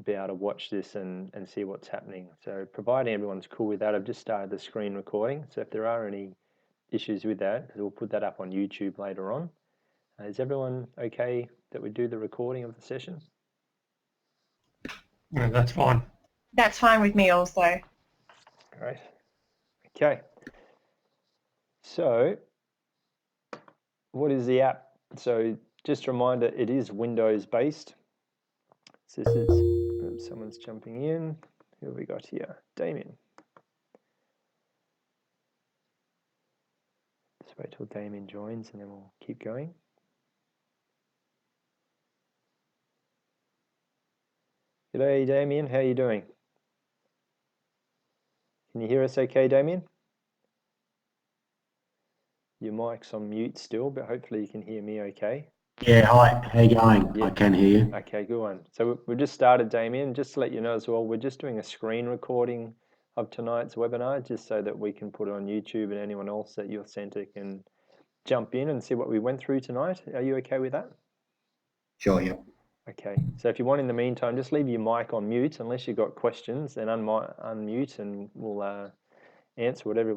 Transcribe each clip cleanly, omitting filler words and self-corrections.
be able to watch this and see what's happening. So providing everyone's cool with that, I've just started the screen recording. So if there are any issues with that, because we'll put that up on YouTube later on. Is everyone okay that we do the recording of the session? Yeah, that's fine. That's fine with me also. Great. Okay. So what is the app? So just a reminder, it is Windows based. So this is, someone's jumping in. Who have we got here? Damien. Just wait till Damien joins and then we'll keep going. G'day Damien, how are you doing? Can you hear us okay, Damien? Your mic's on mute still, but hopefully you can hear me okay. Yeah, hi, how you going? Yeah. I can hear you. Okay, good one. So we just started, Damien. Just to let you know as well, we're just doing a screen recording of tonight's webinar, just so that we can put it on YouTube and anyone else at your centre can jump in and see what we went through tonight. Are you okay with that? Sure, yeah. Okay, so if you want in the meantime, just leave your mic on mute unless you've got questions, then unmute and we'll answer whatever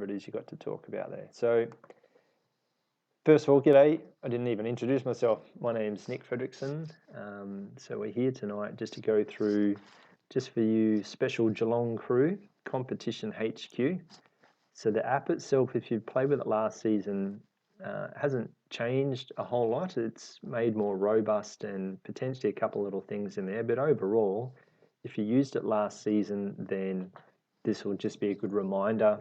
it is you got to talk about there. So first of all, g'day. I didn't even introduce myself. My name's Nick Fredrickson. So we're here tonight just to go through, just for you special Geelong crew, CompetitionHQ. So the app itself, if you played with it last season, hasn't changed a whole lot. It's made more robust and potentially a couple little things in there. But overall, if you used it last season, then this will just be a good reminder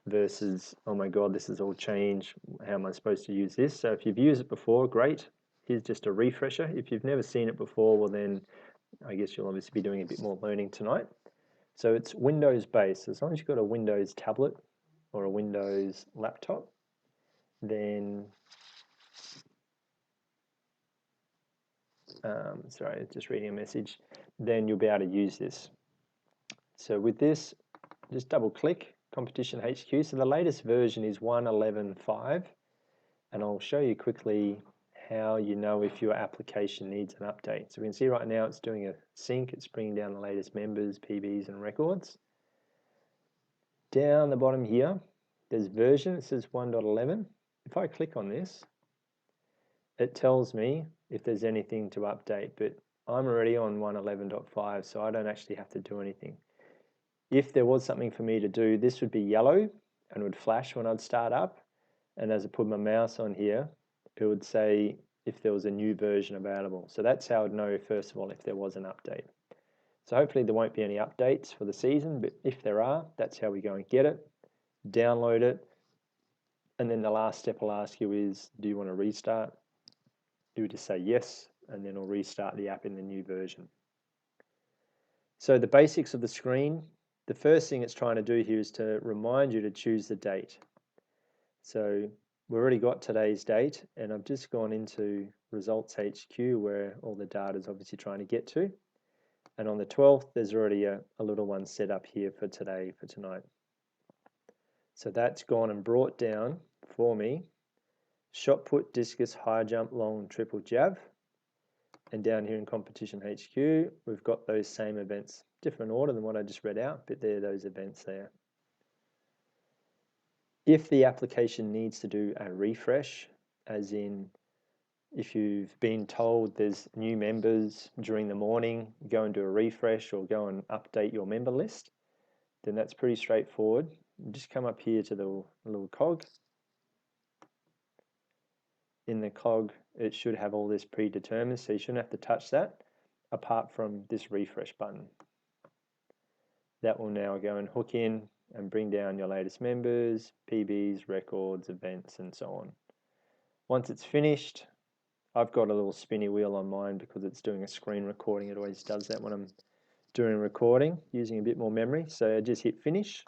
versus, oh my God, this has all changed. How am I supposed to use this? So if you've used it before, great. Here's just a refresher. If you've never seen it before, well then I guess you'll obviously be doing a bit more learning tonight. So it's Windows based. As long as you've got a Windows tablet or a Windows laptop, then, sorry, just reading a message, then you'll be able to use this. So with this, just double click CompetitionHQ. So the latest version is 1.11.5, and I'll show you quickly how you know if your application needs an update. So we can see right now it's doing a sync, it's bringing down the latest members, PBs, and records. Down the bottom here, there's version, it says 1.11. If I click on this, it tells me if there's anything to update, but I'm already on 1.11.5, so I don't actually have to do anything. If there was something for me to do, this would be yellow and would flash when I'd start up. And as I put my mouse on here, it would say if there was a new version available. So that's how I'd know, first of all, if there was an update. So hopefully there won't be any updates for the season, but if there are, that's how we go and get it, download it. And then the last step I'll ask you is, do you want to restart? You would just say yes, and then it'll restart the app in the new version. So the basics of the screen, the first thing it's trying to do here is to remind you to choose the date. So we've already got today's date, and I've just gone into Results HQ where all the data is obviously trying to get to. And on the 12th, there's already a little one set up here for today, for tonight. So that's gone and brought down for me shot put, discus, high jump, long, triple jab. And down here in Competition HQ, we've got those same events. Different order than what I just read out, but they're those events there. If the application needs to do a refresh, as in if you've been told there's new members during the morning, go and do a refresh or go and update your member list, then that's pretty straightforward. You just come up here to the little cog. In the cog, it should have all this predetermined, so you shouldn't have to touch that apart from this refresh button. That will now go and hook in and bring down your latest members, PBs, records, events, and so on. Once it's finished, I've got a little spinny wheel on mine because it's doing a screen recording. It always does that when I'm doing a recording, using a bit more memory. So I just hit finish.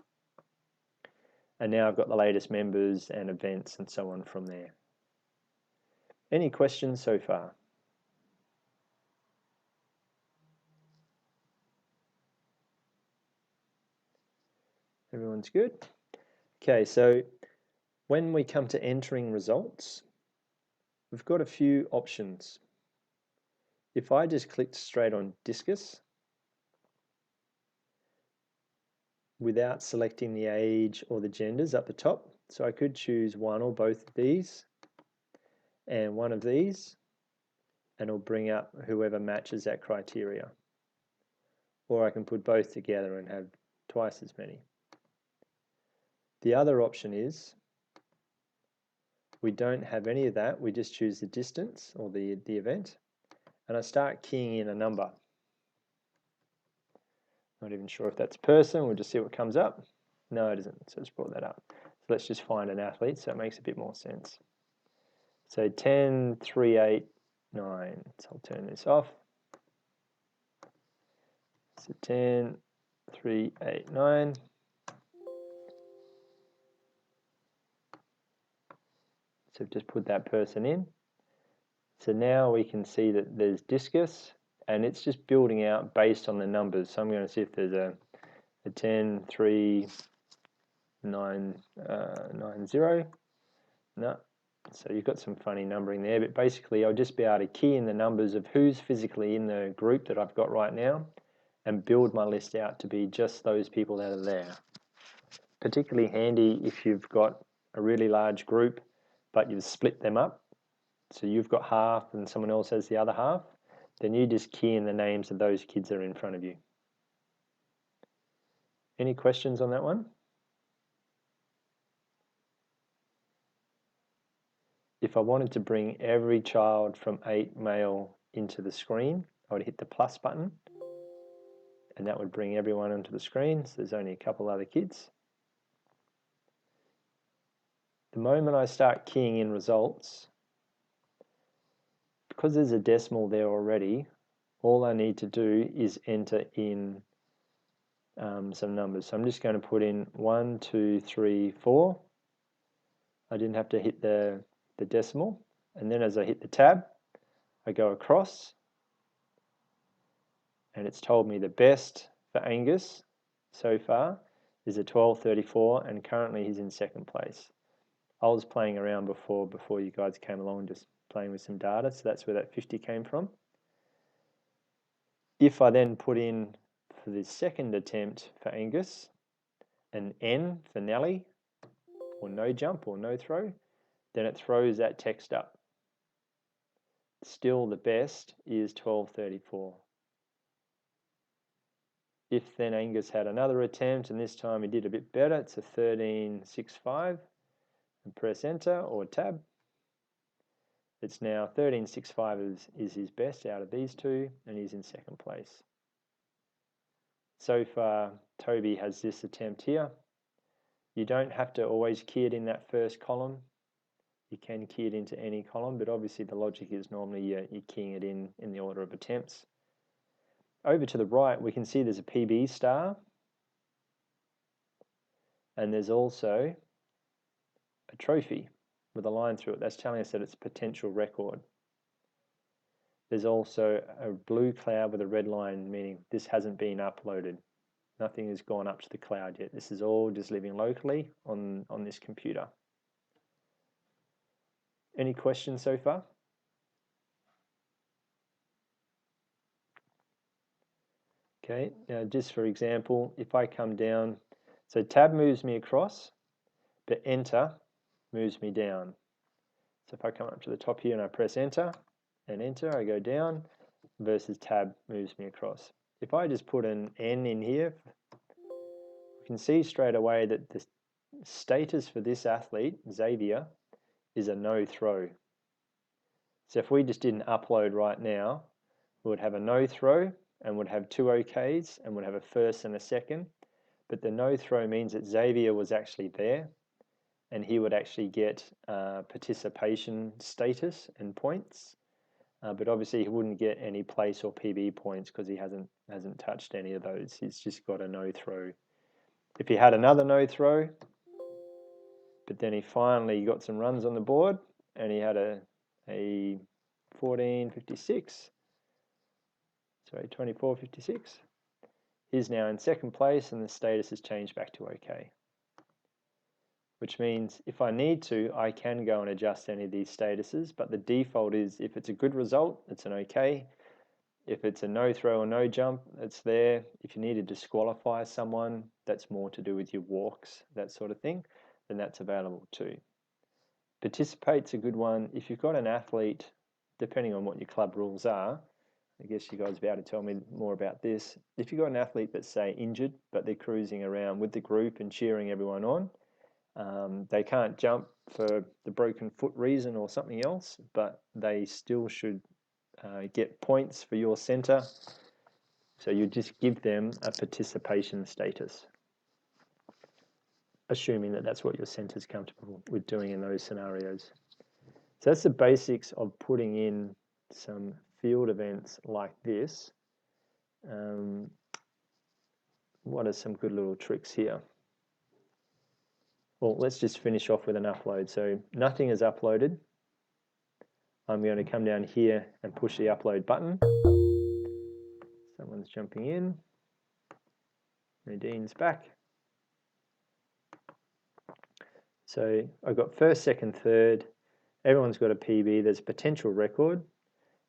And now I've got the latest members and events and so on from there. Any questions so far? Everyone's good? Okay, so when we come to entering results, we've got a few options. If I just clicked straight on discus without selecting the age or the genders up the top, so I could choose one or both of these and one of these, and it'll bring up whoever matches that criteria. Or I can put both together and have twice as many. The other option is we don't have any of that, we just choose the distance or the event, and I start keying in a number. Not even sure if that's a person, we'll just see what comes up. No, it isn't, so it's brought that up. So let's just find an athlete so it makes a bit more sense. So 10, 3, 8, 9. So I'll turn this off. So 10, 3, 8, 9. So just put that person in. So now we can see that there's discus, and it's just building out based on the numbers. So I'm going to see if there's a 10, 3, 9, 9, 0. No. So you've got some funny numbering there, but basically I'll just be able to key in the numbers of who's physically in the group that I've got right now and build my list out to be just those people that are there. Particularly handy if you've got a really large group, but you've split them up. So you've got half and someone else has the other half, then you just key in the names of those kids that are in front of you. Any questions on that one? If I wanted to bring every child from 8 male into the screen, I would hit the plus button, and that would bring everyone onto the screen. So there's only a couple other kids. The moment I start keying in results, because there's a decimal there already, all I need to do is enter in some numbers. So I'm just going to put in 1, 2, 3, 4. I didn't have to hit the decimal. And then as I hit the tab, I go across, and it's told me the best for Angus so far is a 12.34, and currently he's in second place. I was playing around before you guys came along, just playing with some data, so that's where that 50 came from. If I then put in for the second attempt for Angus an N for Nelly, or no jump or no throw, then it throws that text up. Still the best is 12.34. If then Angus had another attempt and this time he did a bit better, it's a 13.65, and press enter or tab. It's now 13.65 is his best out of these two, and he's in second place. So far, Toby has this attempt here. You don't have to always key it in that first column. You can key it into any column, but obviously the logic is normally you're keying it in the order of attempts. Over to the right, we can see there's a PB star, and there's also a trophy with a line through it. That's telling us that it's a potential record. There's also a blue cloud with a red line, meaning this hasn't been uploaded. Nothing has gone up to the cloud yet. This is all just living locally on this computer. Any questions so far? Okay, now just for example, if I come down, so tab moves me across, but enter moves me down. So if I come up to the top here and I press enter, and enter, I go down, versus tab moves me across. If I just put an N in here, we can see straight away that the status for this athlete, Xavier, is a no throw. So if we just did an upload right now, we would have a no throw and would have 2 OKs and would have a first and a second. But the no throw means that Xavier was actually there and he would actually get participation status and points. But obviously he wouldn't get any place or PB points because he hasn't touched any of those. He's just got a no throw. If he had another no throw, but then he finally got some runs on the board and he had a 14.56, sorry, 24.56, he's now in second place and the status has changed back to OK. Which means if I need to, I can go and adjust any of these statuses, but the default is if it's a good result, it's an OK. If it's a no throw or no jump, it's there. If you need to disqualify someone, that's more to do with your walks, that sort of thing, then that's available too. Participate's a good one. If you've got an athlete, depending on what your club rules are, I guess you guys will be able to tell me more about this. If you've got an athlete that's, say, injured, but they're cruising around with the group and cheering everyone on, they can't jump for the broken foot reason or something else, but they still should get points for your centre. So you just give them a participation status, assuming that that's what your centre's comfortable with doing in those scenarios. So that's the basics of putting in some field events like this. What are some good little tricks here? Well, let's just finish off with an upload. So nothing is uploaded. I'm going to come down here and push the upload button. Someone's jumping in. Nadine's back. So I've got first, second, third. Everyone's got a PB. There's a potential record,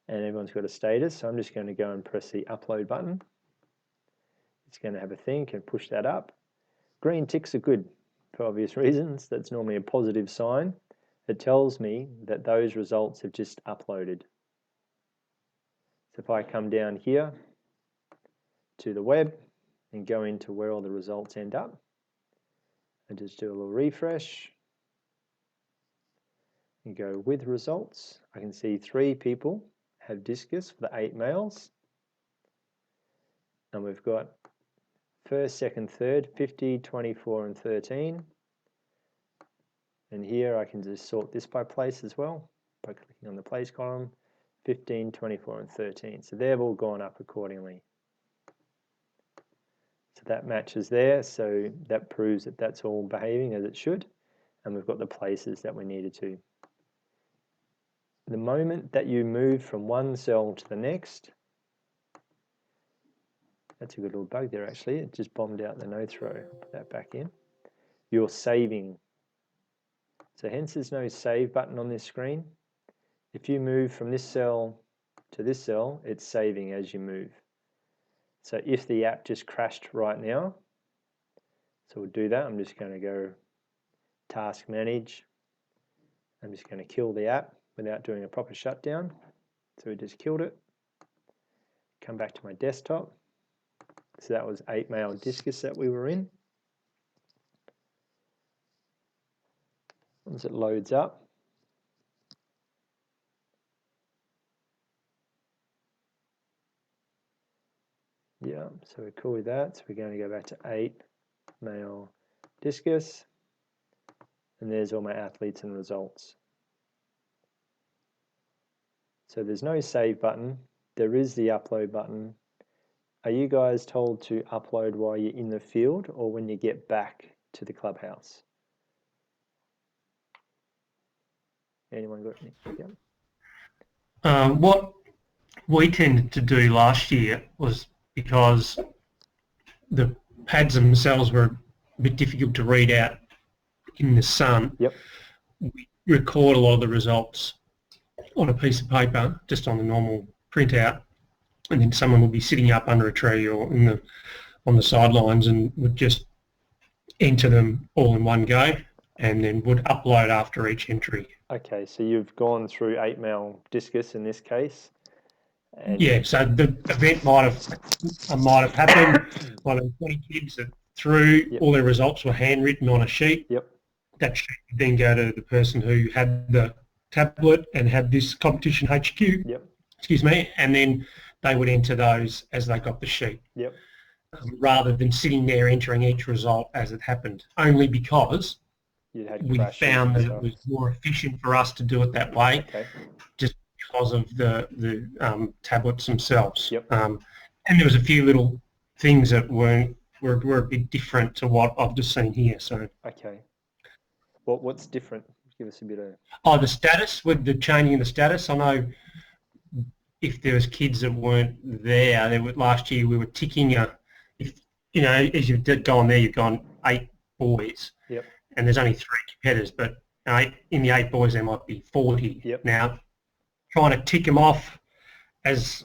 and everyone's got a status. So I'm just going to go and press the upload button. It's going to have a think and push that up. Green ticks are good for obvious reasons. That's normally a positive sign. It tells me that those results have just uploaded. So if I come down here to the web and go into where all the results end up, and just do a little refresh and go with results, I can see 3 people have discus for the 8 males. And we've got first, second, third, 50, 24, and 13. And here I can just sort this by place as well by clicking on the place column, 15, 24, and 13. So they've all gone up accordingly. So that matches there, so that proves that that's all behaving as it should, and we've got the places that we needed to. The moment that you move from one cell to the next, that's a good little bug there actually, it just bombed out the no throw. Put that back in. You're saving. So hence there's no save button on this screen. If you move from this cell to this cell, it's saving as you move. So if the app just crashed right now, so we'll do that. I'm just going to go task manage. I'm just going to kill the app without doing a proper shutdown. So we just killed it. Come back to my desktop. So that was 8 male discus that we were in. Once it loads up, yeah, so we're cool with that. So we're going to go back to 8 male discus, and there's all my athletes and results. So there's no save button. There is the upload button. Are you guys told to upload while you're in the field or when you get back to the clubhouse? Anyone got any? Yeah. What we tended to do last year was, because the pads themselves were a bit difficult to read out in the sun, Yep. we record a lot of the results on a piece of paper, just on the normal printout, and then someone would be sitting up under a tree or on the sidelines and would just enter them all in one go, and then would upload after each entry. Okay, so you've gone through 8 male discus in this case. And yeah, so the event might have happened. Might have 20 kids that threw, yep. all their results were handwritten on a sheet. Yep. That sheet would then go to the person who had the tablet and had this CompetitionHQ. Yep. Excuse me, and then they would enter those as they got the sheet. Yep. Rather than sitting there entering each result as it happened, only because we found that it was more efficient for us to do it that way, okay. Just because of the tablets themselves. Yep. And there was a few little things that were a bit different to what I've just seen here. So okay, what's different? Give us a bit of. Oh, the status, with the changing of the status. I know if there was kids that weren't there, last year we were ticking if you know, as you go on there, you've gone 8 boys. Yep. And there's only 3 competitors, but in the 8 boys there might be 40. Yep. Now, trying to tick them off as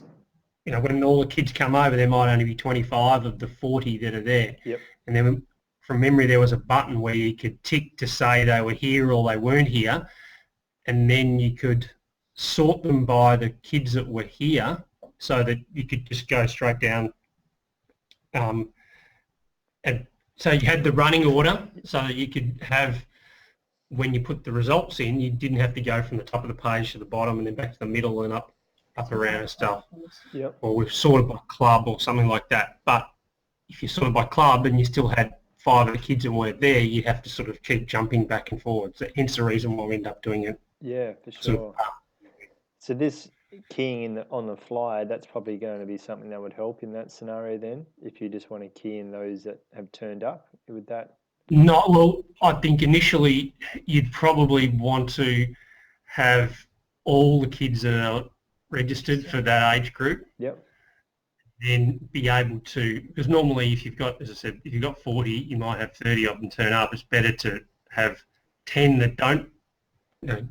you know, when all the kids come over, there might only be 25 of the 40 that are there. Yep. And then from memory, there was a button where you could tick to say they were here or they weren't here. And then you could sort them by the kids that were here so that you could just go straight down. And so you had the running order so that you could have, when you put the results in, you didn't have to go from the top of the page to the bottom and then back to the middle and up around and stuff. Yep. Or we've sorted by club or something like that. But if you sorted by club and you still had 5 of the kids that weren't there, you have to sort of keep jumping back and forwards. Hence the reason why we end up doing it. Yeah, for Sort sure. of, So this keying on the fly, that's probably going to be something that would help in that scenario then, if you just want to key in those that have turned up. Would that? not well. I think initially you'd probably want to have all the kids that are registered for that age group. Yep. Then be able to, because normally if you've got, as I said, if you've got 40, you might have 30 of them turn up. It's better to have 10 that don't, you know,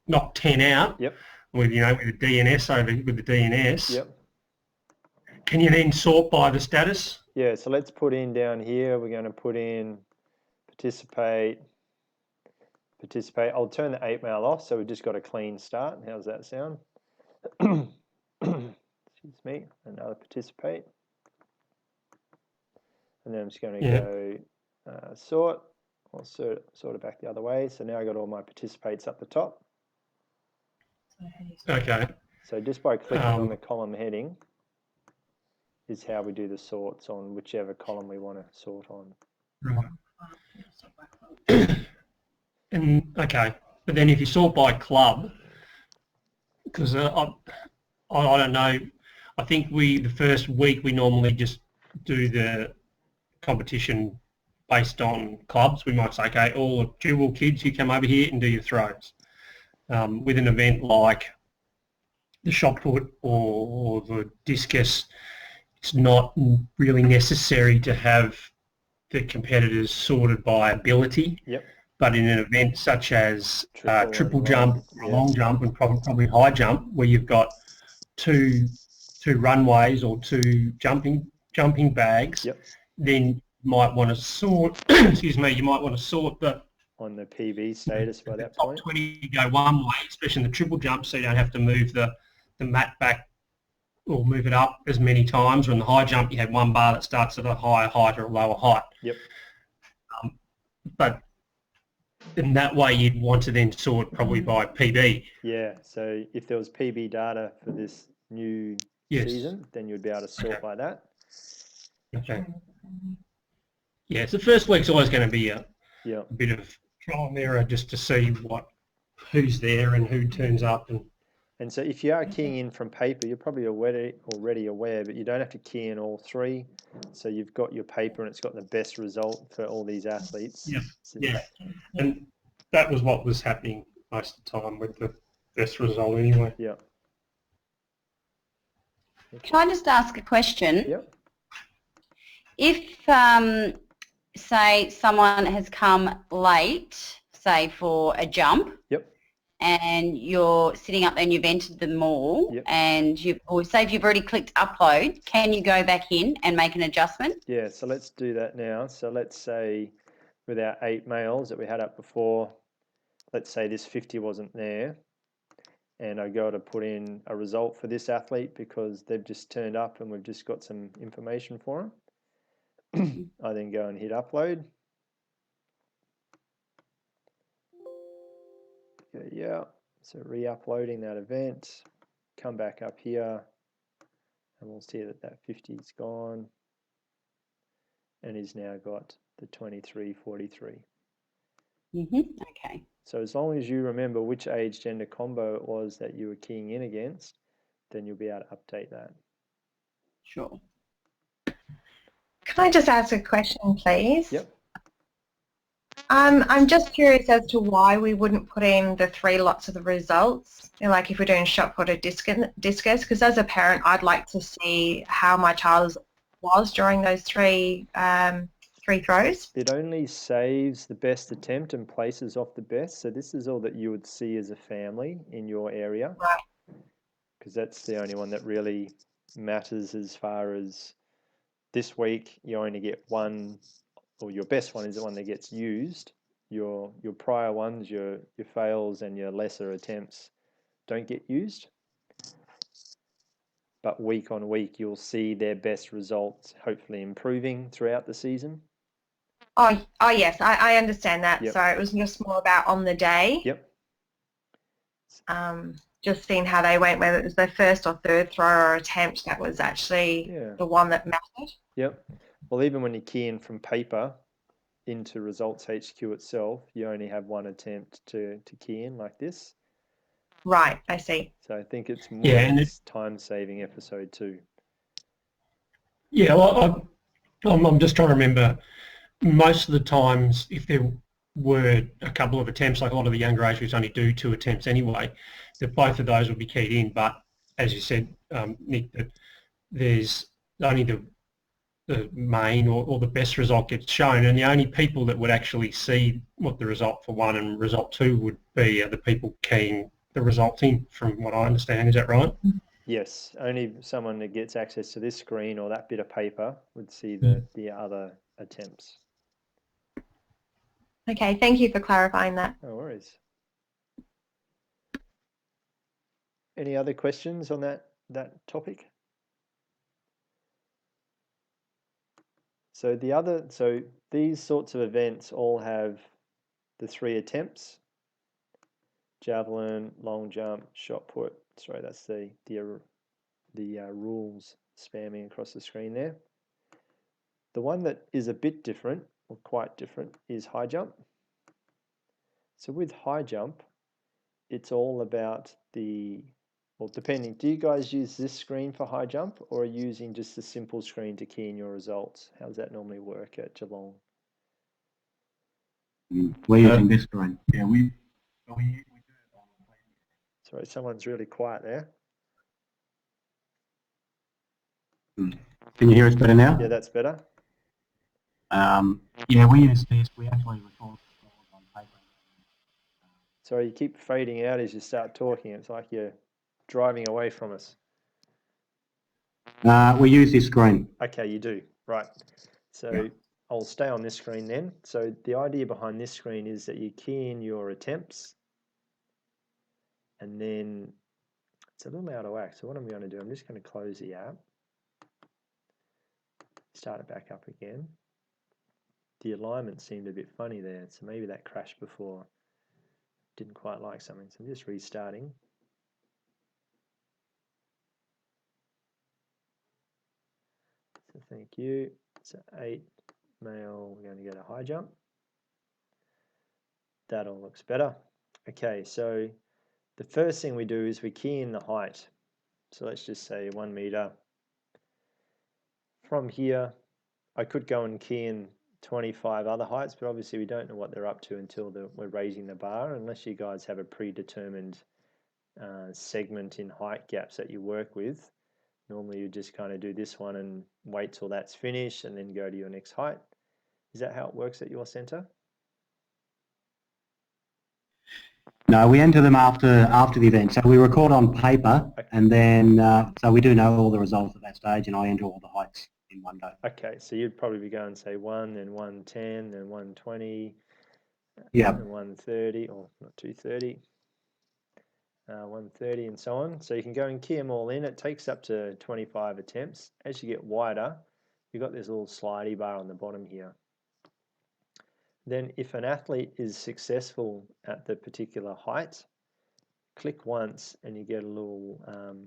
knock 10 out. Yep. With, you know, with the DNS over with the DNS. Yep. Can you then sort by the status? Yeah, so let's put in down here, we're going to put in participate. I'll turn the 8mail off, so we've just got a clean start. How's that sound? Excuse me, another participate. And then I'm just going to go sort. I'll sort it back the other way. So now I got all my participates up the top. Okay. So just by clicking on the column heading is how we do the sorts on whichever column we want to sort on. Right. And okay, but then if you sort by club, because I don't know, I think the first week we normally just do the competition based on clubs. We might say, okay, all the dual kids, you come over here and do your throws. With an event like the shot put or the discus, it's not really necessary to have the competitors sorted by ability. Yep. But in an event such as triple jump, long, long jump, and probably high jump, where you've got two runways or 2 jumping bags, yep. then you might want to sort. Excuse me. You might want to sort the on the PB status by that top point. 20 go one way, especially in the triple jump, so you don't have to move the mat back or move it up as many times. Or in the high jump, you have one bar that starts at a higher height or a lower height. Yep. But in that way, you'd want to then sort probably by PB. Yeah, so if there was PB data for this new season, then you'd be able to sort by that. Okay. Yeah, so the first week's always going to be a Yeah. bit of trial and error just to see who's there and who turns up. And so if you are keying in from paper, you're probably already aware, but you don't have to key in all 3. So you've got your paper and it's got the best result for all these athletes. Yeah, yeah. And that was what was happening most of the time with the best result anyway. Yeah. Can I just ask a question? Yep. If, say, someone has come late, say, for a jump, Yep. and you're sitting up there and you've entered them all, Yep. and or say if you've already clicked upload, can you go back in and make an adjustment? Yeah, so let's do that now. So let's say with our 8 males that we had up before, let's say this 50 wasn't there, and I go to put in a result for this athlete because they've just turned up and we've just got some information for them. I then go and hit upload. Okay, yeah, so re-uploading that event, come back up here, and we'll see that that 50 is gone, and he's now got the 2343. Okay. So as long as you remember which age gender combo it was that you were keying in against, then you'll be able to update that. Sure. Can I just ask a question, please? Yep. I'm just curious as to why we wouldn't put in the 3 lots of the results, you know, like if we're doing shot put or discus, because as a parent, I'd like to see how my child was during those 3 throws. It only saves the best attempt and places off the best. So this is all that you would see as a family in your area. Right. Because that's the only one that really matters as far as this week you only get one, or your best one is the one that gets used. Your prior ones, your fails and your lesser attempts don't get used. But week on week, you'll see their best results hopefully improving throughout the season. Oh yes, I understand that. Yep. So it was just more about on the day. Yep. Just seeing how they went, whether it was their first or third throw or attempt that was actually the one that mattered. Yep. Well, even when you key in from paper into Results HQ itself, you only have one attempt to key in like this. Right, I see. So I think it's more it's time-saving episode too. Yeah, well, I'm just trying to remember. Most of the times, if there were a couple of attempts, like a lot of the younger age groups only do 2 attempts anyway, that both of those would be keyed in. But as you said, Nick, that there's only the main or the best result gets shown, and the only people that would actually see what the result for 1 and result 2 would be are the people keying the result in, from what I understand. Is that right? Yes, only someone that gets access to this screen or that bit of paper would see the other attempts. Okay, thank you for clarifying that. No worries. Any other questions on that topic? So these sorts of events all have the 3 attempts: javelin, long jump, shot put. Sorry, that's the rules spamming across the screen there. The one that is a bit different, or quite different, is high jump. So with high jump, it's all about depending, do you guys use this screen for high jump, or are you using just the simple screen to key in your results? How does that normally work at Geelong? We're using this screen. Yeah, we do it on the. Sorry, someone's really quiet there. Can you hear us better now? Yeah, that's better. Yeah, we use this. We actually record on paper. Sorry, you keep fading out as you start talking. It's like you're driving away from us. We use this screen. Okay, you do. Right. So I'll stay on this screen then. So the idea behind this screen is that you key in your attempts, and then it's a little out of whack. So what I'm going to do, I'm just going to close the app, start it back up again. The alignment seemed a bit funny there, so maybe that crashed before. Didn't quite like something, so I'm just restarting. So thank you. So 8 male, we're going to get a high jump. That all looks better. Okay, so the first thing we do is we key in the height. So let's just say 1 meter. From here, I could go and key in 25 other heights, but obviously we don't know what they're up to until we're raising the bar, unless you guys have a predetermined segment in height gaps that you work with. Normally you just kind of do this one and wait till that's finished and then go to your next height. Is that how it works at your centre? No, we enter them after the event. So we record on paper, and then so we do know all the results at that stage, and I enter all the heights in one go. Okay, so you'd probably be going, say 1, then 110, then 120, and 130, or not 230, 130, and so on. So you can go and key them all in. It takes up to 25 attempts. As you get wider, you've got this little slidey bar on the bottom here. Then if an athlete is successful at the particular height, click once and you get a little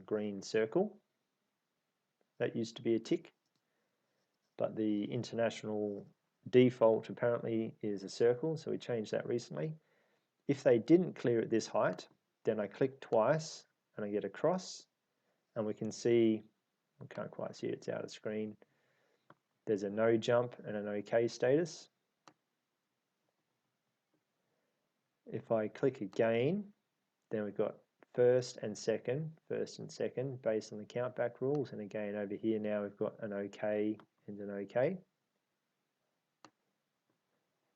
green circle. That used to be a tick, but the international default apparently is a circle, so we changed that recently. If they didn't clear at this height, then I click twice and I get a cross, and we can see, I can't quite see it, it's out of screen, there's a no jump and an OK status. If I click again, then we've got first and second based on the countback rules, and again over here now we've got an OK and an OK.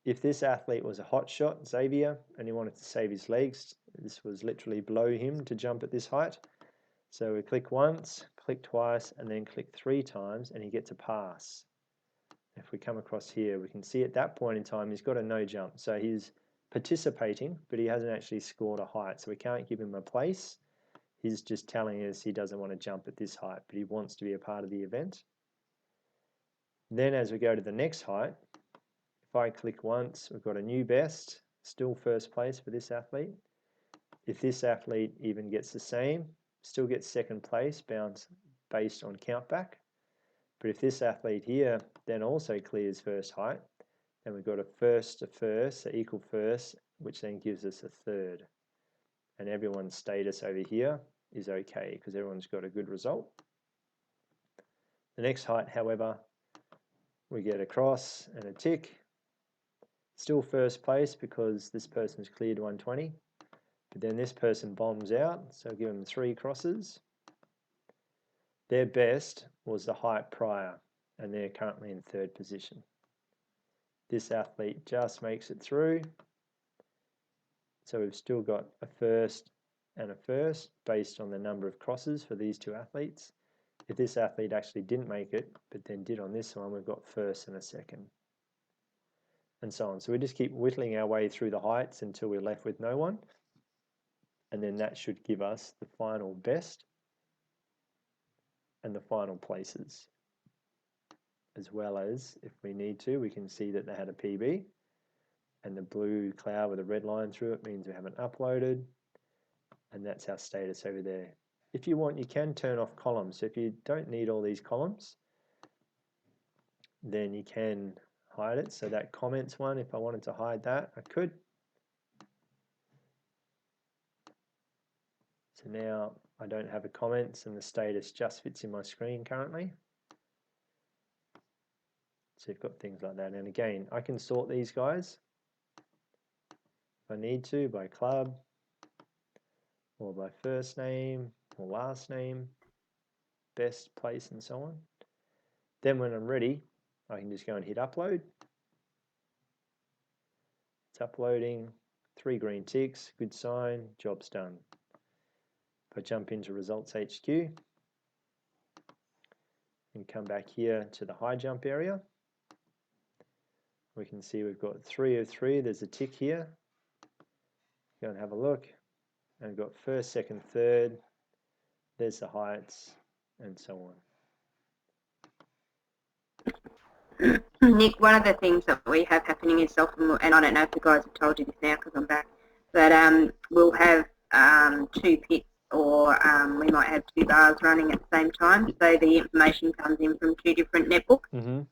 If this athlete was a hot shot, Xavier, and he wanted to save his legs, this was literally below him to jump at this height. So we click once, click twice, and then click 3 times, and he gets a pass. If we come across here, we can see at that point in time he's got a no jump. So he's participating, but he hasn't actually scored a height. So we can't give him a place. He's just telling us he doesn't want to jump at this height, but he wants to be a part of the event. Then as we go to the next height, if I click once, we've got a new best, still first place for this athlete. If this athlete even gets the same, still gets second place based on count back. But if this athlete here then also clears first height, then we've got a first to first, so equal first, which then gives us a third. And everyone's status over here is okay because everyone's got a good result. The next height, however, we get a cross and a tick. Still first place because this person's cleared 120. But then this person bombs out, so give them 3 crosses. Their best was the height prior, and they're currently in 3rd position. This athlete just makes it through. So we've still got a first and a first based on the number of crosses for these 2 athletes. If this athlete actually didn't make it, but then did on this one, we've got first and a second. And so on. So we just keep whittling our way through the heights until we're left with no one. And then that should give us the final best and the final places. As well as, if we need to, we can see that they had a PB. And the blue cloud with a red line through it means we haven't uploaded. And that's our status over there. If you want, you can turn off columns. So if you don't need all these columns, then you can hide it. So that comments one, if I wanted to hide that, I could. So now I don't have a comments and the status just fits in my screen currently. So you've got things like that. And again, I can sort these guys if I need to by club or by first name or last name, best, place, and so on. Then when I'm ready, I can just go and hit upload. It's uploading, 3 green ticks, good sign, job's done. If I jump into Results HQ and come back here to the high jump area, we can see we've got 3 of 3. There's a tick here. Go and have a look. And we've got first, second, third. There's the heights and so on. Nick, one of the things that we have happening is often, and I don't know if the guys have told you this now because I'm back, but we'll have 2 pits or we might have 2 bars running at the same time. So the information comes in from 2 different netbooks.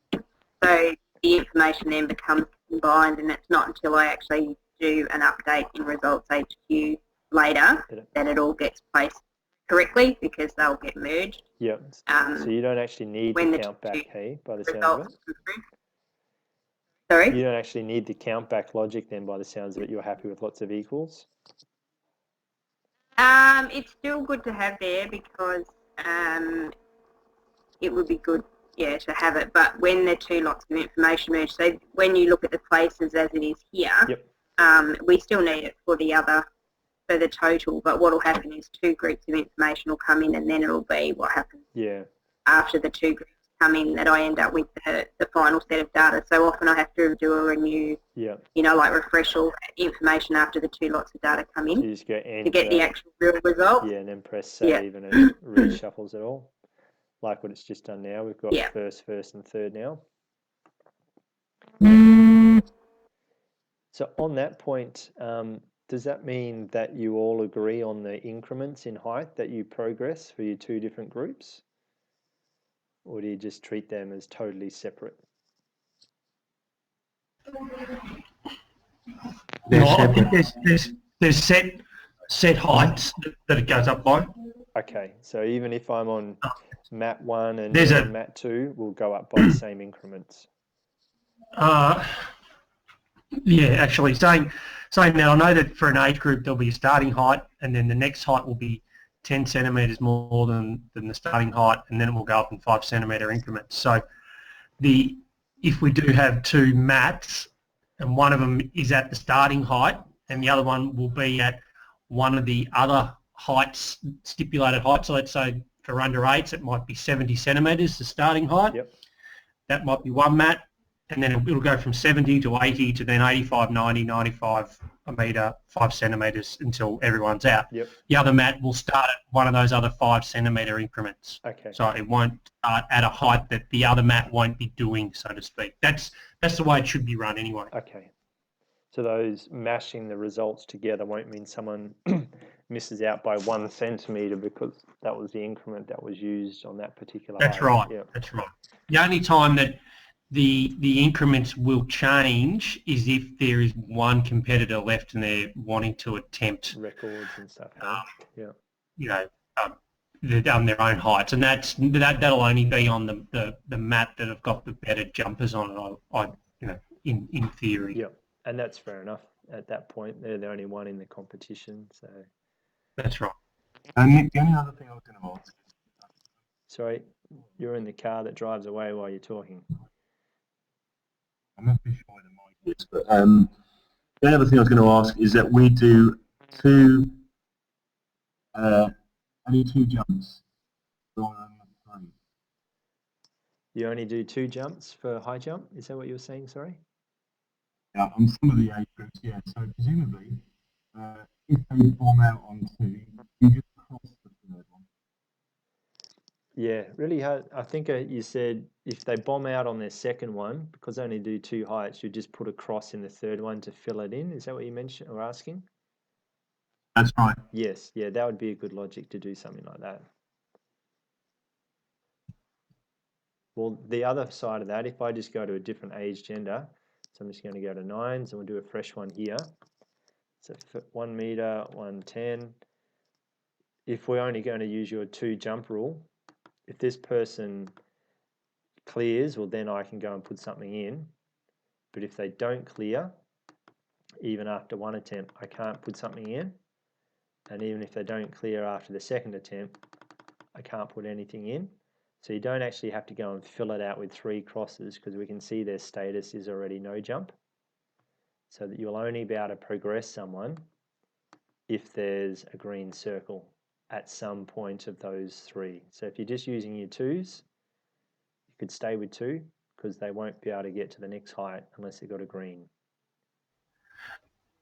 So the information then becomes combined, and it's not until I actually do an update in Results HQ later that it all gets placed correctly because they'll get merged. Yep. So you don't actually need the count back, hey, by the sounds of it? Sorry? You don't actually need the count back logic then by the sounds of it. You're happy with lots of equals? It's still good to have there because it would be good, yeah, to have it. But when the 2 lots of information merge, so when you look at the places as it is here, we still need it for the other, for the total. But what will happen is 2 groups of information will come in, and then it'll be what happens after the 2 groups come in that I end up with the final set of data. So often I have to do a renew, you know, like refresh all information after the 2 lots of data come in so you just go to get the actual real result. Yeah, and then press save and it reshuffles it all. Like what it's just done now. We've got first, and third now. So on that point, does that mean that you all agree on the increments in height that you progress for your 2 different groups? Or do you just treat them as totally separate? I think there's set heights that it goes up by. Okay, so even if I'm on mat 1 and you're on mat 2, we'll go up by the same increments. Yeah, actually saying that I know that for an age group there'll be a starting height, and then the next height will be 10 centimetres more than the starting height, and then it will go up in 5 centimetre increments. So if we do have 2 mats, and one of them is at the starting height, and the other one will be at one of the other heights, stipulated heights. So let's say for under 8s, it might be 70 centimetres, the starting height. Yep. That might be one mat, and then it'll go from 70 to 80 to then 85, 90, 95 a metre, 5 centimetres until everyone's out. Yep. The other mat will start at one of those other 5 centimetre increments. Okay. So it won't start at a height that the other mat won't be doing, so to speak. That's the way it should be run anyway. Okay. So those mashing the results together won't mean someone misses out by 1 centimetre because that was the increment that was used on that particular That's height. right. Yep. That's right. The only time that the increments will change is if there is one competitor left and they're wanting to attempt Records and stuff. Yeah. you know, their own heights, and that'll only be on the mat that have got the better jumpers on it. In theory. Yep. And that's fair enough. At that point, they're the only one in the competition. So. That's right. And the only other thing I was going to ask. Sorry, you're in the car that drives away while you're talking. I'm not too sure the mic is, but the other thing I was going to ask is that we do only 2 jumps rather than 3. You only do 2 jumps for high jump? Is that what you were saying, sorry? Yeah, on some of the age groups, yeah. So presumably, if they bomb out on 2, you just cross the 3rd one. Yeah, really hard. I think you said if they bomb out on their 2nd one, because they only do 2 heights, you just put a cross in the 3rd one to fill it in. Is that what you mentioned or asking? That's right. Yes, yeah, that would be a good logic to do something like that. Well, the other side of that, if I just go to a different age gender, so I'm just going to go to 9s and we'll do a fresh one here. So 1 metre, 110. If we're only going to use your 2 jump rule, if this person clears, well then I can go and put something in. But if they don't clear, even after 1 attempt, I can't put something in. And even if they don't clear after the 2nd attempt, I can't put anything in. So you don't actually have to go and fill it out with 3 crosses because we can see their status is already no jump. So that you'll only be able to progress someone if there's a green circle at some point of those 3. So if you're just using your 2s, you could stay with 2 because they won't be able to get to the next height unless they've got a green.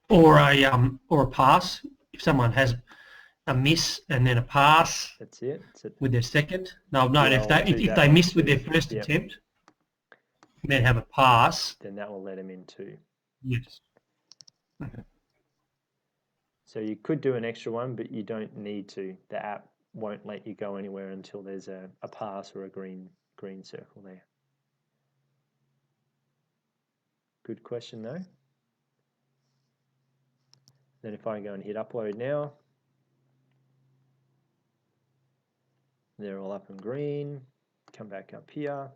Or a pass. If someone has a miss and then a pass, that's it. With their 2nd. No, well, if they miss with their 1st attempt, and then have a pass, then that will let them in too. Yes. Okay. So you could do an extra one, but you don't need to. The app won't let you go anywhere until there's a pass or a green circle there. Good question though. Then if I go and hit upload now, they're all up in green. Come back up here.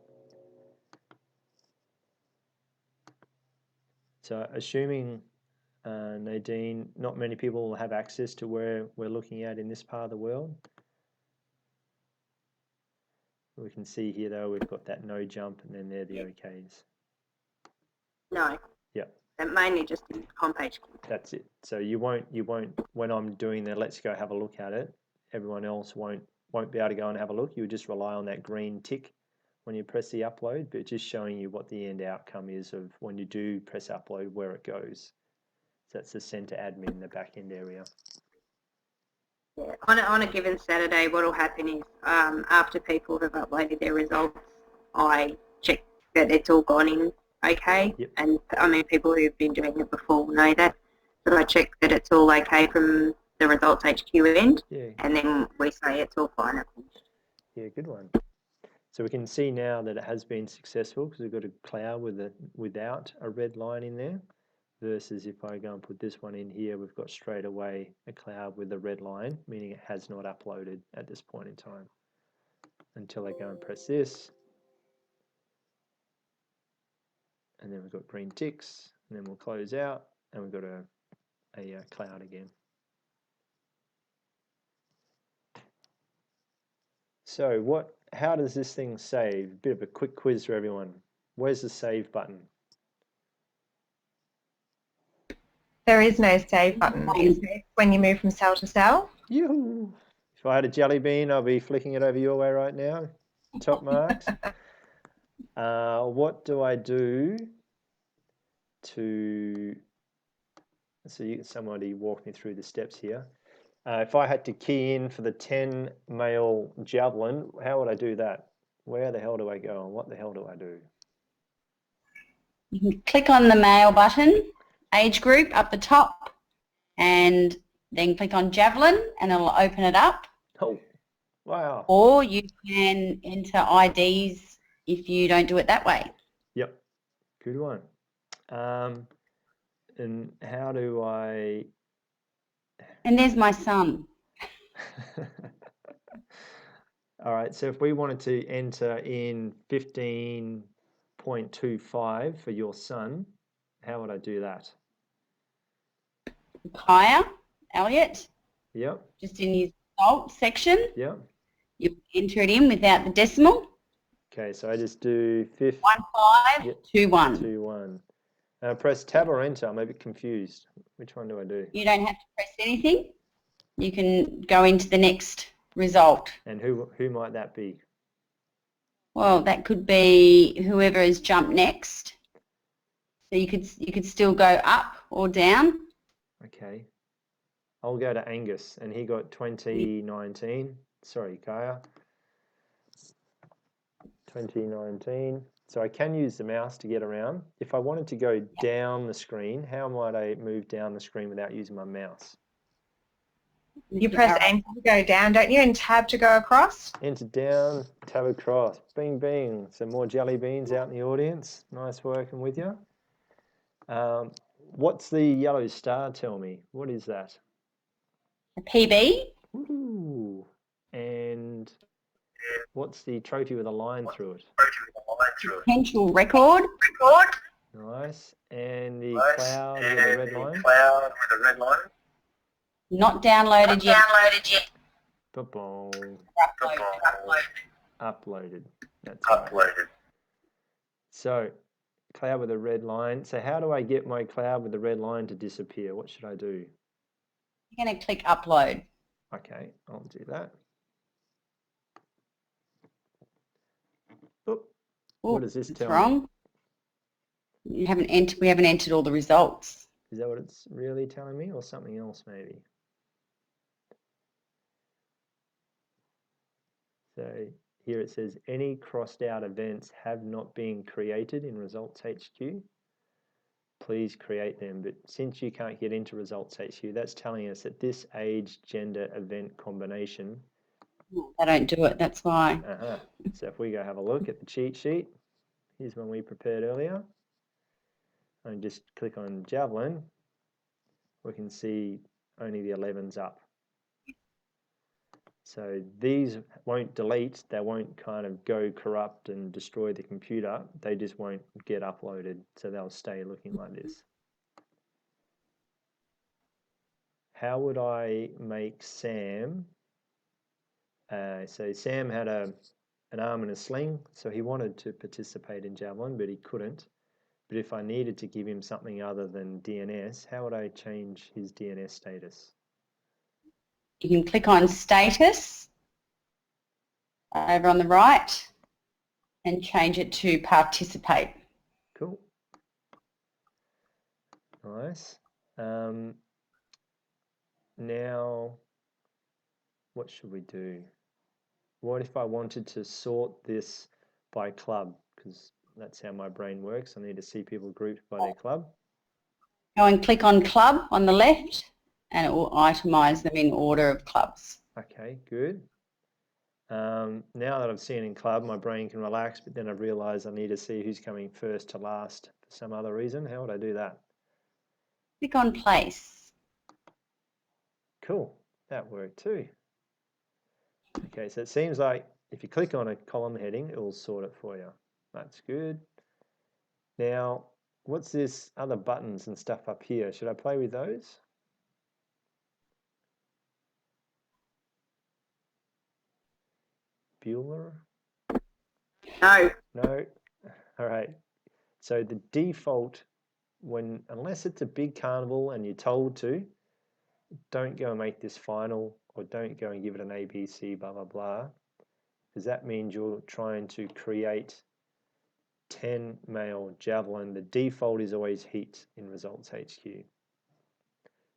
So assuming, Nadine, not many people will have access to where we're looking at in this part of the world. We can see here though, we've got that no jump and then they're the OKs. No. Yeah. And mainly just in CompetitionHQ. That's it. So you won't, when I'm doing the let's go have a look at it, everyone else won't be able to go and have a look. You would just rely on that green tick when you press the upload, but just showing you what the end outcome is of when you do press upload, where it goes. So that's the center admin, the back end area. Yeah. On a given Saturday, what will happen is after people have uploaded their results, I check that it's all gone in okay. Yep. And I mean, people who've been doing it before know that. So I check that it's all okay from the results HQ end, and then we say it's all fine. Yeah, good one. So we can see now that it has been successful because we've got a cloud without a red line in there, versus if I go and put this one in here, we've got straight away a cloud with a red line, meaning it has not uploaded at this point in time. Until I go and press this, and then we've got green ticks, and then we'll close out, and we've got a cloud again. So how does this thing save? Bit of a quick quiz for everyone. Where's the save button? There is no save button. Is it when you move from cell to cell? Yoo-hoo! If I had a jelly bean, I'll be flicking it over your way right now. Top marks. What do I do to... So somebody walk me through the steps here. If I had to key in for the 10 male javelin, how would I do that? Where the hell do I go and what the hell do I do? You can click on the male button, age group up the top, and then click on javelin and it'll open it up. Oh, wow. Or you can enter IDs if you don't do it that way. Yep, good one. And how do I... And there's my son. All right, so if we wanted to enter in 15.25 for your son, how would I do that? Kaya Elliott, Yep, just in his result section, yep. you enter it in without the decimal. Okay, so I just do 1521. Press tab or enter. I'm a bit confused. Which one do I do? You don't have to press anything. You can go into the next result. And who might that be? Well, that could be whoever has jumped next. So you could still go up or down. Okay. I'll go to Angus, and he got 2019. Sorry, Kaya. 2019. So I can use the mouse to get around. If I wanted to go down the screen, how might I move down the screen without using my mouse? You press enter to go down, don't you? And tab to go across? Enter down, tab across. Bing, bing. Some more jelly beans out in the audience. Nice working with you. What's the yellow star tell me? What is that? A PB. Ooh. And what's the trophy with a line through it? Potential record. Nice. And the cloud with a red line? Not downloaded yet. Ba-boom. Uploaded. That's Uploaded. right. So, cloud with a red line. So how do I get my cloud with the red line to disappear? What should I do? You're going to click upload. Okay, I'll do that. Oop. What does this tell wrong. me? We haven't entered all the results. Is that what it's really telling me, or something else maybe? So here it says any crossed out events have not been created in Results HQ. Please create them. But since you can't get into Results HQ, that's telling us that this age, gender, event combination. They don't do it, that's why. So if we go have a look at the cheat sheet, here's one we prepared earlier. And just click on Javelin, we can see only the 11's up. So these won't delete, they won't kind of go corrupt and destroy the computer, they just won't get uploaded, so they'll stay looking like this. How would I make Sam, so Sam had an arm and a sling, so he wanted to participate in Javelin, but he couldn't. But if I needed to give him something other than DNS, how would I change his DNS status? You can click on status over on the right and change it to participate. Cool. Nice. Now, what should we do? What if I wanted to sort this by club? Because that's how my brain works. I need to see people grouped by their club. Go and click on club on the left and it will itemize them in order of clubs. Okay, good. Now that I've seen in club, my brain can relax, but then I've realized I need to see who's coming first to last for some other reason. How would I do that? Click on place. Cool, that worked too. Okay, so it seems like if you click on a column heading, it will sort it for you. That's good. Now, what's this other buttons and stuff up here? Should I play with those? Bueller? No. No? All right. So the default, unless it's a big carnival and you're told to, don't go and make this final or don't go and give it an ABC, blah, blah, blah, because that means you're trying to create 10 male javelin. The default is always heat in results HQ.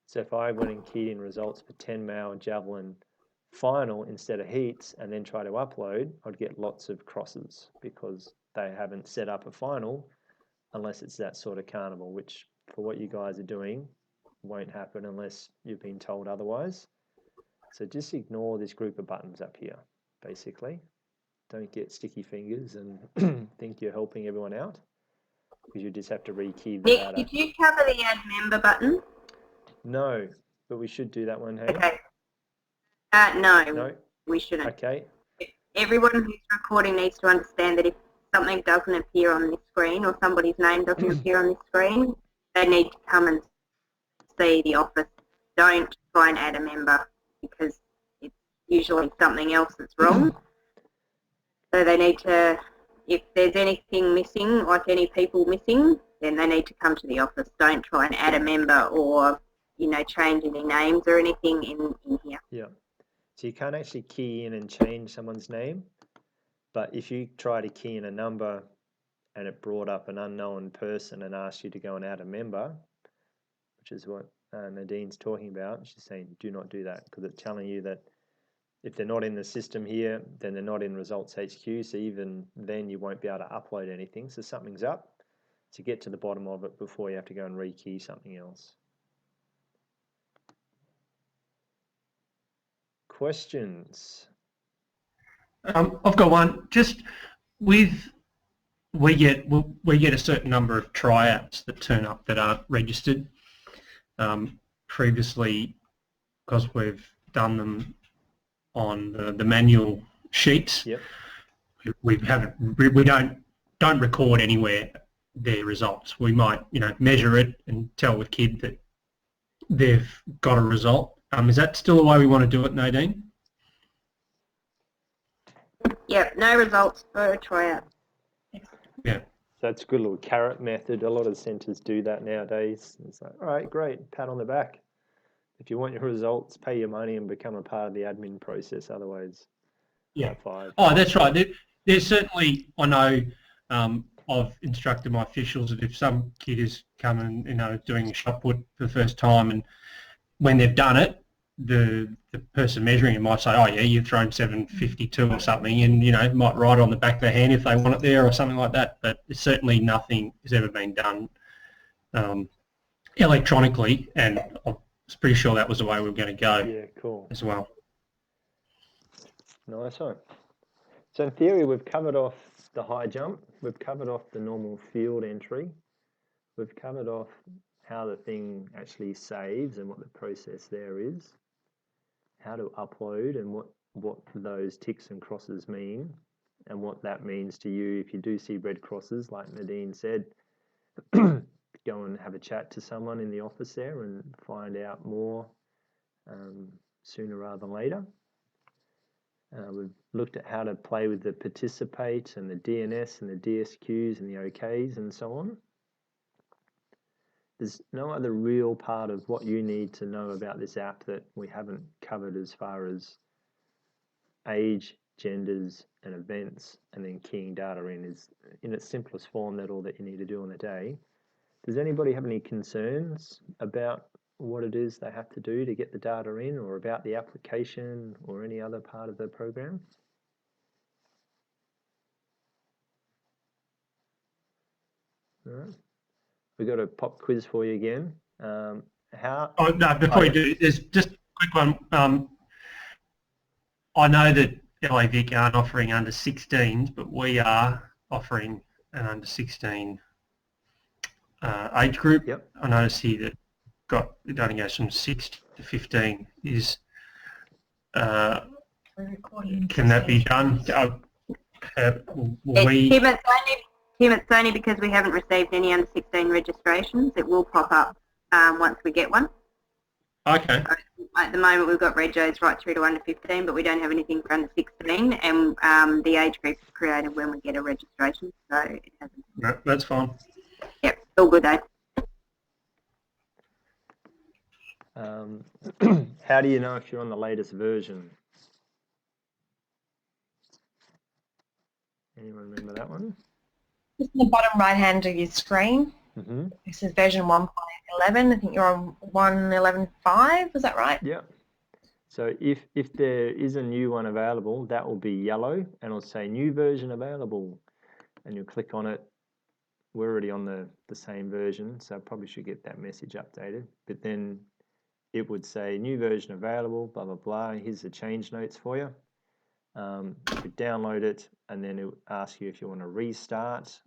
So if I went and keyed in results for 10 male javelin final instead of heats and then try to upload, I'd get lots of crosses because they haven't set up a final unless it's that sort of carnival, which for what you guys are doing won't happen unless you've been told otherwise. So just ignore this group of buttons up here, basically. Don't get sticky fingers and think you're helping everyone out, because you just have to rekey the Nick, data. did you cover the add member button? No, but we should do that one, hey? Okay. No, we shouldn't. Okay. Everyone who's recording needs to understand that if something doesn't appear on this screen or somebody's name doesn't appear on this screen, they need to come and see the office. Don't try and add a member because it's usually something else that's wrong. So they need to, if there's anything missing, like any people missing, then they need to come to the office. Don't try and add a member or, you know, change any names or anything in here. Yeah. So you can't actually key in and change someone's name, but if you try to key in a number and it brought up an unknown person and asked you to go and add a member, which is what Nadine's talking about, she's saying do not do that because it's telling you that if they're not in the system here, then they're not in Results HQ, so even then you won't be able to upload anything. So something's up to get to the bottom of it before you have to go and rekey something else. Questions? I've got one. Just with we get a certain number of tryouts that turn up that aren't registered. Previously, because we've done them on the manual sheets, yep. we don't record anywhere their results. We might measure it and tell the kid that they've got a result. Is that still the way we want to do it, Nadine? Yep, no results for a tryout. Yeah. So that's a good little carrot method. A lot of centres do that nowadays. It's like, all right, great, pat on the back. If you want your results, pay your money and become a part of the admin process. Otherwise, yeah. high five. Oh, that's right. There's certainly, I know, I've instructed my officials that if some kid is coming, doing a shot put for the first time, and when they've done it, the person measuring it might say, oh yeah, you've thrown 752 or something, and might write it on the back of their hand if they want it there or something like that. But certainly nothing has ever been done electronically, and I was pretty sure that was the way we were going to go. Yeah, cool. As well. Nice one. So in theory, we've covered off the high jump, we've covered off the normal field entry, we've covered off how the thing actually saves and what the process there is, how to upload and what those ticks and crosses mean, and what that means to you if you do see red crosses, like Nadine said. Go and have a chat to someone in the office there and find out more sooner rather than later. We've looked at how to play with the participate and the DNS and the DSQs and the OKs and so on. There's no other real part of what you need to know about this app that we haven't covered as far as age, genders, and events, and then keying data in is in its simplest form that all that you need to do on the day. Does anybody have any concerns about what it is they have to do to get the data in, or about the application or any other part of the program? All right. We've got a pop quiz for you again. Before you do, there's just a quick one. I know that LAVic aren't offering under 16s, but we are offering an under 16 age group. Yep. I notice here that it only goes from 6 to 15. Can that be done? Tim, it's only because we haven't received any under 16 registrations. It will pop up once we get one. Okay. At the moment, we've got regos right through to under 15, but we don't have anything for under 16, and the age group is created when we get a registration, so it hasn't. No, that's fine. Yep, all good though. How do you know if you're on the latest version? Anyone remember that one? Just in the bottom right hand of your screen. Mm-hmm. This is version 1.11. I think you're on 1.11.5. Was that right? Yeah. So if there is a new one available, that will be yellow and it'll say new version available. And you'll click on it. We're already on the same version, so I probably should get that message updated. But then it would say new version available, blah, blah, blah. Here's the change notes for you. You could download it and then it would ask you if you want to restart,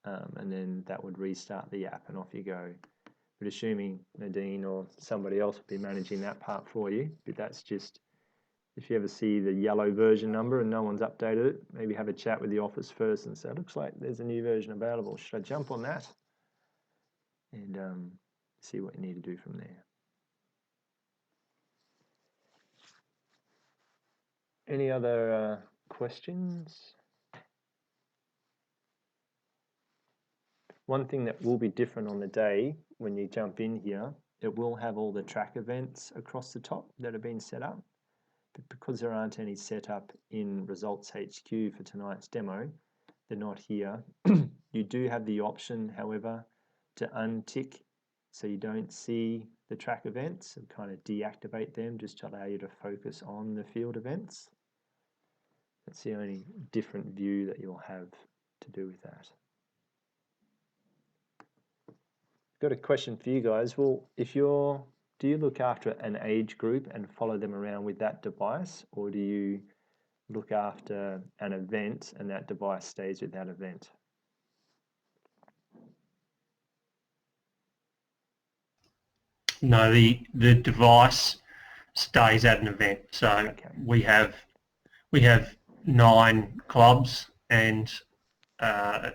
and then that would restart the app and off you go. But assuming Nadine or somebody else will be managing that part for you, but that's just, if you ever see the yellow version number and no one's updated it, maybe have a chat with the office first and say, looks like there's a new version available. Should I jump on that? And see what you need to do from there. Any other questions? One thing that will be different on the day when you jump in here, it will have all the track events across the top that have been set up. But because there aren't any set up in Results HQ for tonight's demo, they're not here. You do have the option, however, to untick so you don't see the track events and kind of deactivate them just to allow you to focus on the field events. That's the only different view that you'll have to do with that. Got a question for you guys. Well, do you look after an age group and follow them around with that device, or do you look after an event and that device stays with that event? No, the device stays at an event. So Okay. we have 9 clubs, and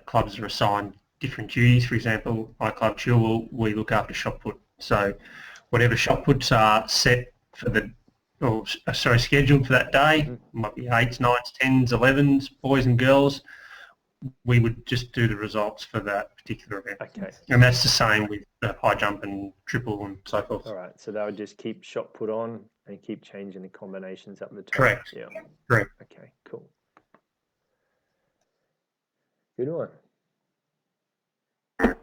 clubs are assigned different duties. For example, my club Chilwell, we look after shot put. So whatever shot puts are set for scheduled for that day, might be 8s, 9s, 10s, 11s, boys and girls. We would just do the results for that particular event. Okay. And that's the same with high jump and triple and so forth. All right. So they would just keep shot put on and keep changing the combinations up the top. Correct. Yeah. Correct. Okay, cool. Good one.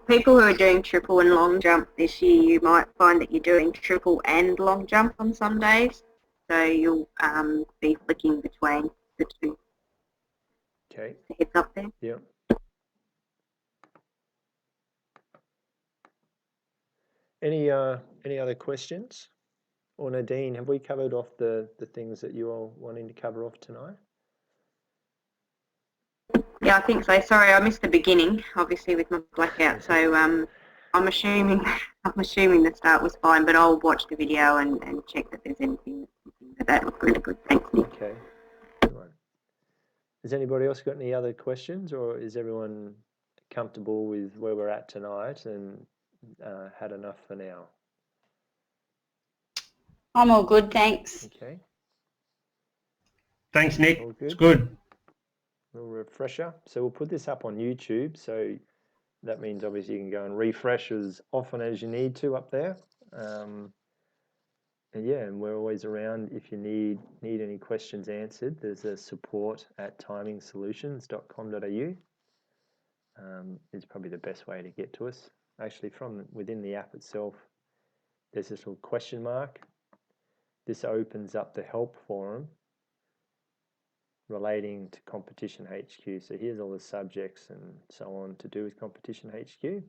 People who are doing triple and long jump this year, you might find that you're doing triple and long jump on some days. So you'll be flicking between the two. Okay. Heads up there. Yeah. Any other questions? Or Nadine, have we covered off the things that you all wanting to cover off tonight? Yeah, I think so. Sorry, I missed the beginning, obviously with my blackout. So I'm assuming the start was fine, but I'll watch the video and check that there's anything that looked really good. Thanks, Nick. Okay. Good one. Has anybody else got any other questions, or is everyone comfortable with where we're at tonight and had enough for now? I'm all good, thanks. Okay. Thanks, Nick. All good. It's good. A little refresher. So we'll put this up on YouTube. So that means obviously you can go and refresh as often as you need to up there. And yeah, and we're always around if you need any questions answered. There's a support@timingsolutions.com.au. Is probably the best way to get to us. Actually, from within the app itself, there's this little question mark. This opens up the help forum relating to CompetitionHQ. So here's all the subjects and so on to do with CompetitionHQ.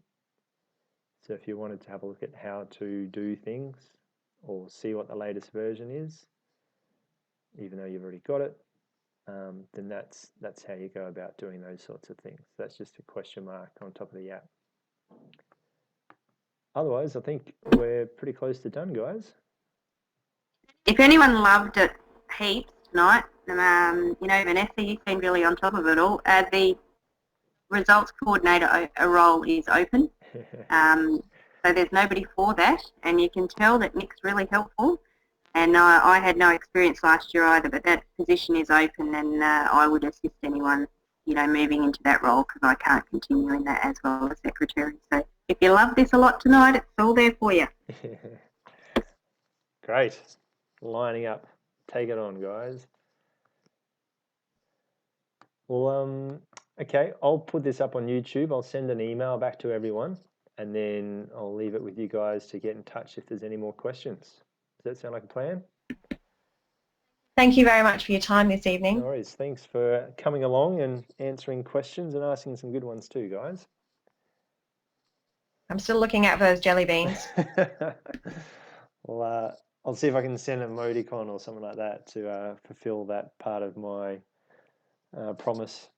So if you wanted to have a look at how to do things or see what the latest version is, even though you've already got it, then that's how you go about doing those sorts of things. That's just a question mark on top of the app. Otherwise, I think we're pretty close to done, guys. If anyone loved it heaps tonight, Vanessa, you seemed really on top of it all. The results coordinator role is open. So there's nobody for that, and you can tell that Nick's really helpful. And I had no experience last year either, but that position is open, and I would assist anyone, moving into that role because I can't continue in that as well as secretary. So if you love this a lot tonight, it's all there for you. Great. Lining up. Take it on, guys. Well, okay, I'll put this up on YouTube. I'll send an email back to everyone, and then I'll leave it with you guys to get in touch if there's any more questions. Does that sound like a plan? Thank you very much for your time this evening. No worries. Thanks for coming along and answering questions and asking some good ones too, guys. I'm still looking out for those jelly beans. Well, I'll see if I can send an emoticon or something like that to fulfill that part of my promise.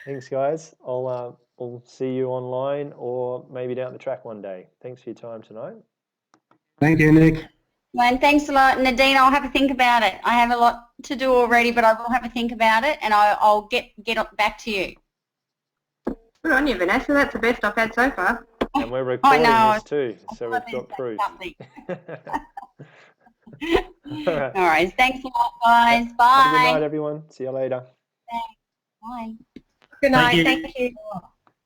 Thanks, guys. I'll see you online or maybe down the track one day. Thanks for your time tonight. Thank you, Nick. And thanks a lot, Nadine. I'll have a think about it. I have a lot to do already, but I will have a think about it, and I'll get back to you. Good on you, Vanessa. That's the best I've had so far. And we're recording this too, so we've got proof. All right. Thanks a lot, guys. Bye. Have a good night, everyone. See you later. Thanks. Bye. Good night. Thank you. Thank you.